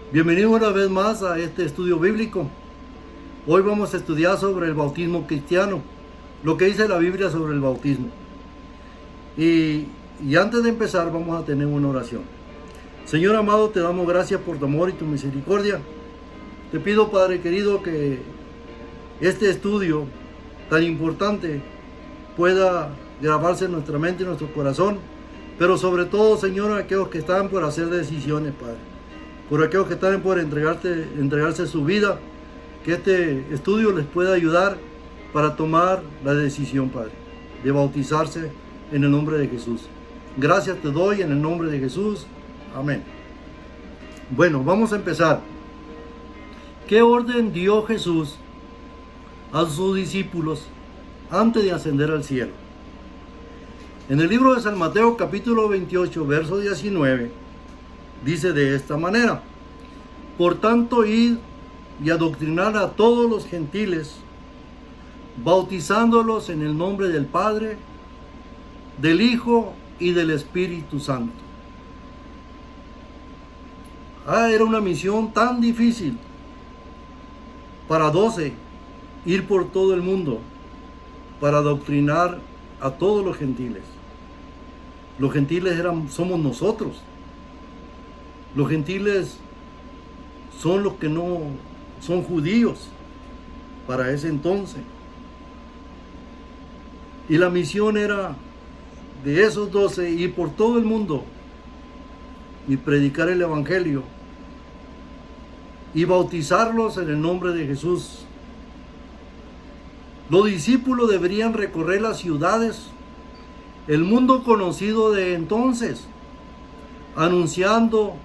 Bienvenido una vez más a este estudio bíblico. Hoy vamos a estudiar sobre el bautismo cristiano, lo que dice la Biblia sobre el bautismo. Y antes de empezar vamos a tener una oración. Señor amado, te damos gracias por tu amor y tu misericordia. Te pido, Padre querido, que este estudio tan importante pueda grabarse en nuestra mente y en nuestro corazón, pero sobre todo, Señor, aquellos que están por hacer decisiones, Padre, por aquellos que están por entregarse su vida, que este estudio les pueda ayudar para tomar la decisión, Padre, de bautizarse en el nombre de Jesús. Gracias te doy en el nombre de Jesús. Amén. Bueno, vamos a empezar. ¿Qué orden dio Jesús a sus discípulos antes de ascender al cielo? En el libro de San Mateo capítulo 28, verso 19, dice de esta manera: por tanto, id y adoctrinar a todos los gentiles, bautizándolos en el nombre del Padre, del Hijo y del Espíritu Santo. Era una misión tan difícil para 12, ir por todo el mundo para adoctrinar a todos los gentiles. Los gentiles somos nosotros. Los gentiles son los que no son judíos para ese entonces. Y la misión era de esos 12 ir por todo el mundo y predicar el evangelio y bautizarlos en el nombre de Jesús. Los discípulos deberían recorrer las ciudades, el mundo conocido de entonces, anunciando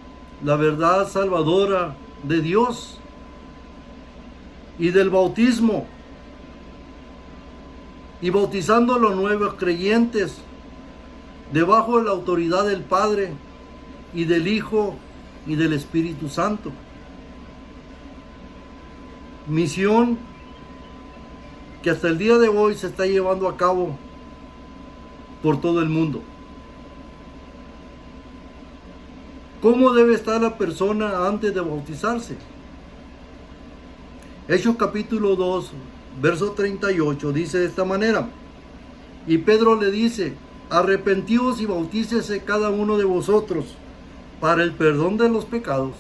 la verdad salvadora de Dios y del bautismo, y bautizando a los nuevos creyentes debajo de la autoridad del Padre y del Hijo y del Espíritu Santo. Misión que hasta el día de hoy se está llevando a cabo por todo el mundo. ¿Cómo debe estar la persona antes de bautizarse? Hechos capítulo 2, verso 38 dice de esta manera: y Pedro le dice: arrepentíos y bautícese cada uno de vosotros para el perdón de los pecados,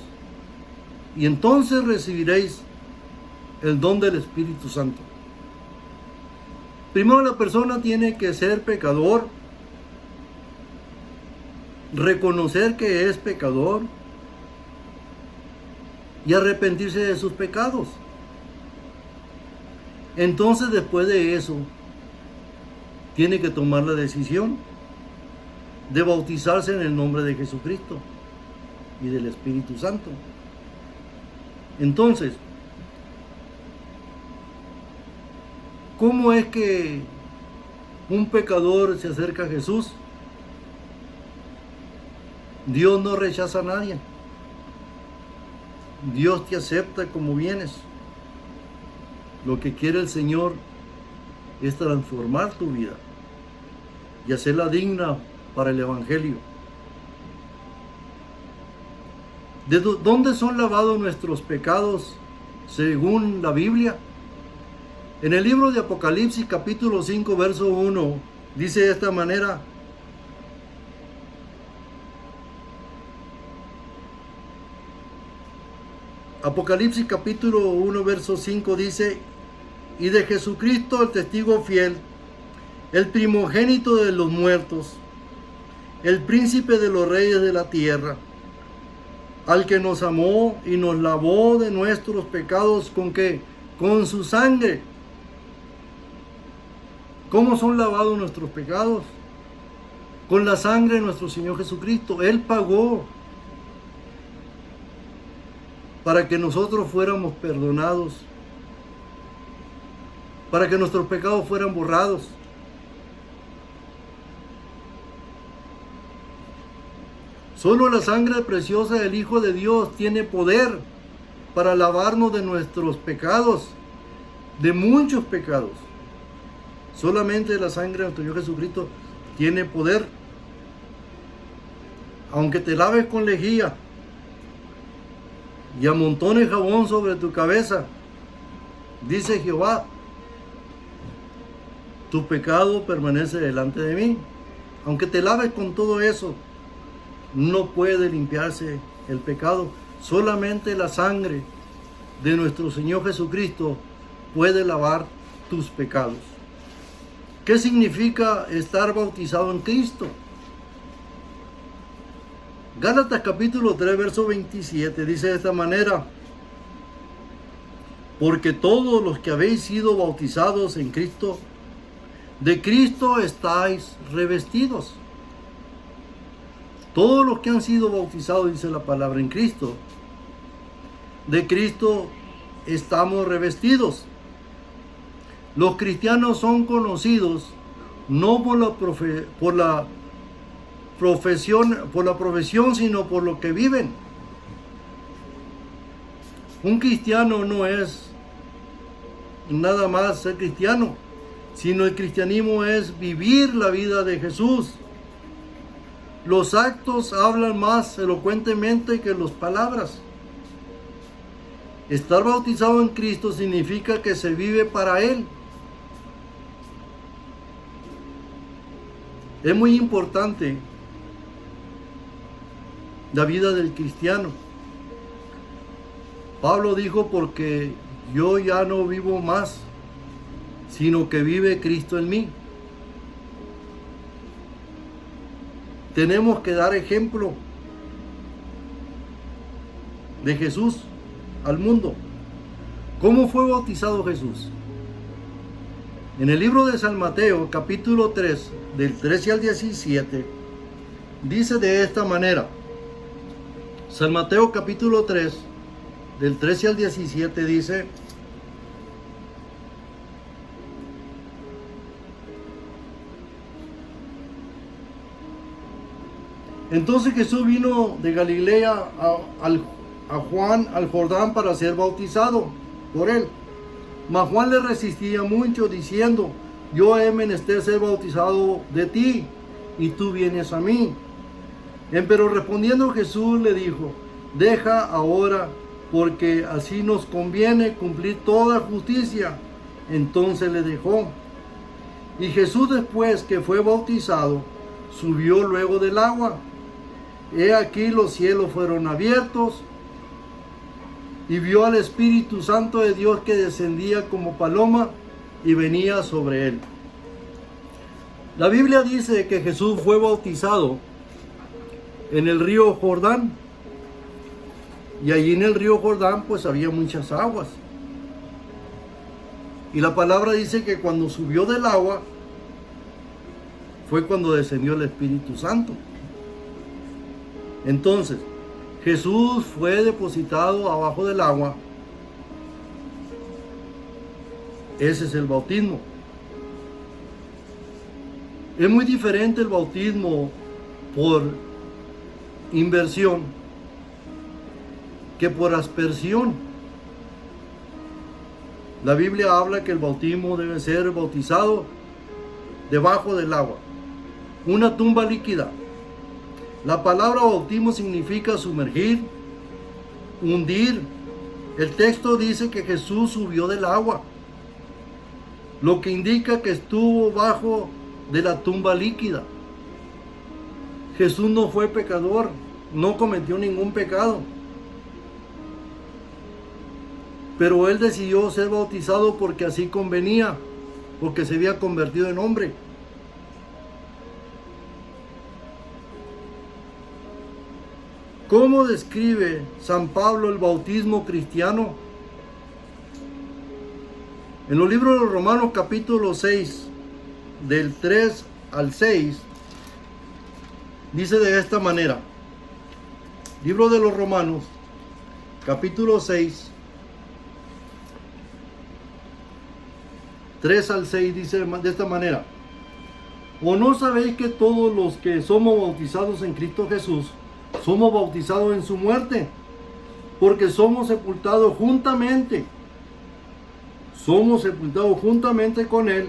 y entonces recibiréis el don del Espíritu Santo. Primero, la persona tiene que ser pecador, reconocer que es pecador y arrepentirse de sus pecados. Entonces, después de eso, tiene que tomar la decisión de bautizarse en el nombre de Jesucristo y del Espíritu Santo. Entonces, ¿cómo es que un pecador se acerca a Jesús? Dios no rechaza a nadie. Dios te acepta como vienes. Lo que quiere el Señor es transformar tu vida y hacerla digna para el Evangelio. ¿De dónde son lavados nuestros pecados según la Biblia? En el libro de Apocalipsis capítulo 5 verso 1 dice de esta manera: Apocalipsis capítulo 1 verso 5 dice: y de Jesucristo, el testigo fiel, el primogénito de los muertos, el príncipe de los reyes de la tierra, al que nos amó y nos lavó de nuestros pecados, ¿con qué? Con su sangre. ¿Cómo son lavados nuestros pecados? Con la sangre de nuestro Señor Jesucristo. Él pagó para que nosotros fuéramos perdonados, para que nuestros pecados fueran borrados. Solo la sangre preciosa del Hijo de Dios tiene poder para lavarnos de nuestros pecados, de muchos pecados. Solamente la sangre de nuestro Señor Jesucristo tiene poder. Aunque te laves con lejía, y amontone jabón sobre tu cabeza, dice Jehová. Tu pecado permanece delante de mí. Aunque te laves con todo eso, no puede limpiarse el pecado. Solamente la sangre de nuestro Señor Jesucristo puede lavar tus pecados. ¿Qué significa estar bautizado en Cristo? Gálatas capítulo 3, verso 27 dice de esta manera: porque todos los que habéis sido bautizados en Cristo, de Cristo estáis revestidos. Todos los que han sido bautizados, dice la palabra, en Cristo, de Cristo estamos revestidos. Los cristianos son conocidos no por la profesión, sino por lo que viven. Un cristiano no es nada más ser cristiano, sino el cristianismo es vivir la vida de Jesús. Los actos hablan más elocuentemente que las palabras. Estar bautizado en Cristo significa que se vive para Él. Es muy importante la vida del cristiano. Pablo dijo: porque yo ya no vivo más, sino que vive Cristo en mí. Tenemos que dar ejemplo de Jesús al mundo. ¿Cómo fue bautizado Jesús? En el libro de San Mateo, capítulo 3, del 13 al 17, dice de esta manera. San Mateo capítulo 3, del 13 al 17 dice: entonces Jesús vino de Galilea a Juan al Jordán para ser bautizado por él. Mas Juan le resistía mucho, diciendo: yo he menester ser bautizado de ti, y tú vienes a mí. Pero respondiendo Jesús le dijo: deja ahora, porque así nos conviene cumplir toda justicia. Entonces le dejó. Y Jesús, después que fue bautizado, subió luego del agua. He aquí los cielos fueron abiertos, y vio al Espíritu Santo de Dios que descendía como paloma y venía sobre él. La Biblia dice que Jesús fue bautizado en el río Jordán, y allí en el río Jordán pues había muchas aguas. Y la palabra dice que cuando subió del agua fue cuando descendió el Espíritu Santo. Entonces, Jesús fue depositado abajo del agua. Ese es el bautismo. Es muy diferente el bautismo por inmersión que por aspersión. La Biblia habla que el bautismo debe ser bautizado debajo del agua, una tumba líquida. La palabra bautismo significa sumergir, hundir. El texto dice que Jesús subió del agua, lo que indica que estuvo bajo de la tumba líquida. Jesús no fue pecador, no cometió ningún pecado, pero él decidió ser bautizado porque así convenía, porque se había convertido en hombre. ¿Cómo describe San Pablo el bautismo cristiano? En los libros de los Romanos capítulo 6, del 3 al 6, dice de esta manera. Libro de los Romanos, capítulo 6, 3 al 6, dice de esta manera: ¿o no sabéis que todos los que somos bautizados en Cristo Jesús, somos bautizados en su muerte? Porque somos sepultados juntamente con él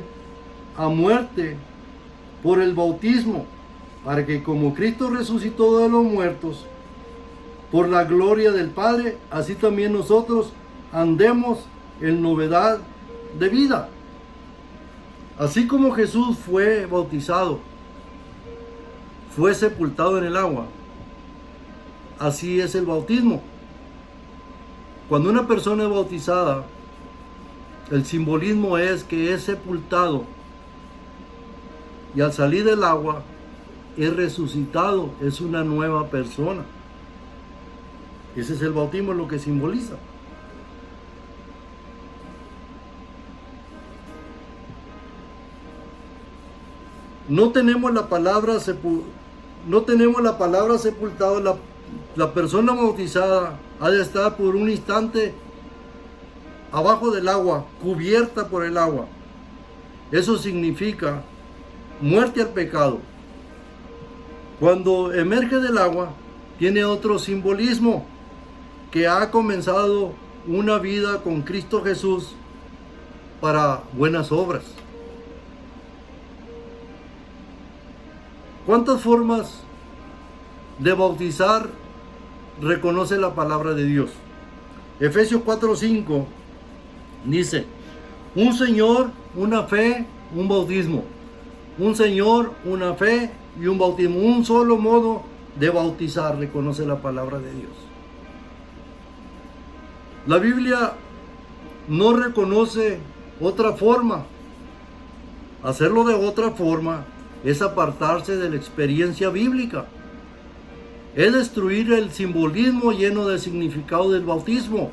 a muerte por el bautismo, para que como Cristo resucitó de los muertos por la gloria del Padre, así también nosotros andemos en novedad de vida. Así como Jesús fue bautizado, fue sepultado en el agua, así es el bautismo. Cuando una persona es bautizada, el simbolismo es que es sepultado y al salir del agua es resucitado, es una nueva persona. Ese es el bautismo, lo que simboliza. No tenemos la palabra sepultado. La persona bautizada ha de estar por un instante abajo del agua, cubierta por el agua. Eso significa muerte al pecado. Cuando emerge del agua, tiene otro simbolismo, que ha comenzado una vida con Cristo Jesús para buenas obras. ¿Cuántas formas de bautizar reconoce la palabra de Dios? Efesios 4:5 dice: un Señor, una fe, un bautismo. Un Señor, una fe y un bautismo. Un solo modo de bautizar, reconoce la palabra de Dios. La Biblia no reconoce otra forma. Hacerlo de otra forma es apartarse de la experiencia bíblica. Es destruir el simbolismo lleno de significado del bautismo.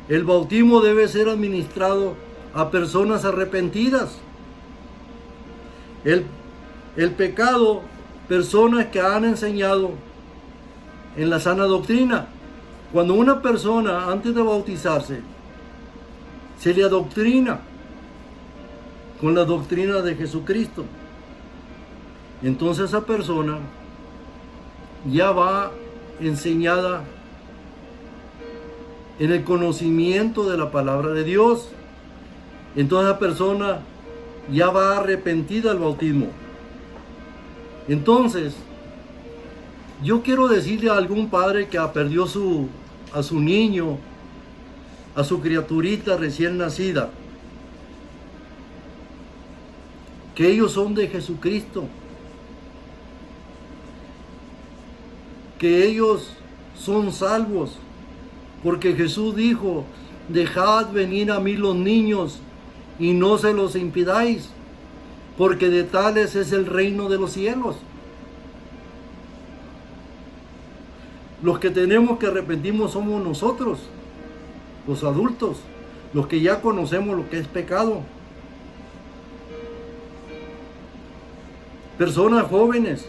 El bautismo debe ser administrado a personas arrepentidas. El pecado, personas que han enseñado en la sana doctrina. Cuando una persona antes de bautizarse se le adoctrina con la doctrina de Jesucristo, entonces esa persona ya va enseñada en el conocimiento de la palabra de Dios. Entonces esa persona ya va arrepentida al bautismo. Entonces, yo quiero decirle a algún padre que perdió a su niño, a su criaturita recién nacida, que ellos son de Jesucristo, que ellos son salvos, porque Jesús dijo: dejad venir a mí los niños y no se los impidáis, porque de tales es el reino de los cielos. Los que tenemos que arrepentirnos somos nosotros, los adultos, los que ya conocemos lo que es pecado. Personas jóvenes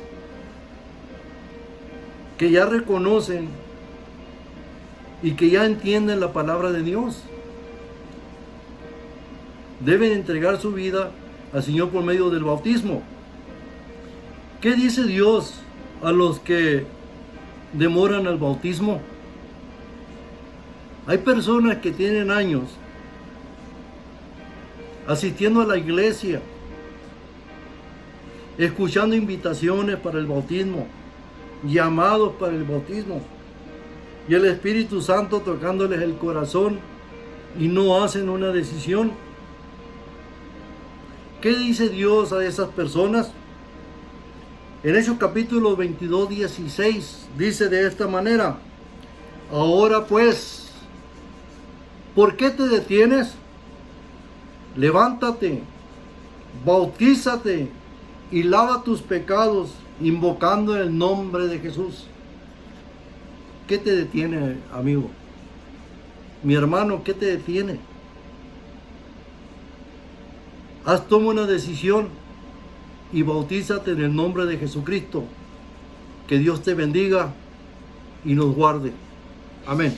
que ya reconocen y que ya entienden la palabra de Dios, deben entregar su vida al Señor por medio del bautismo. ¿Qué dice Dios a los que demoran el bautismo? Hay personas que tienen años asistiendo a la iglesia, escuchando invitaciones para el bautismo, llamados para el bautismo, y el Espíritu Santo tocándoles el corazón, y no hacen una decisión. ¿Qué dice Dios a esas personas? En Hechos capítulo 22, 16 dice de esta manera: ahora pues, ¿por qué te detienes? Levántate, bautízate y lava tus pecados, invocando el nombre de Jesús. ¿Qué te detiene, amigo? Mi hermano, ¿qué te detiene? Toma una decisión y bautízate en el nombre de Jesucristo. Que Dios te bendiga y nos guarde. Amén.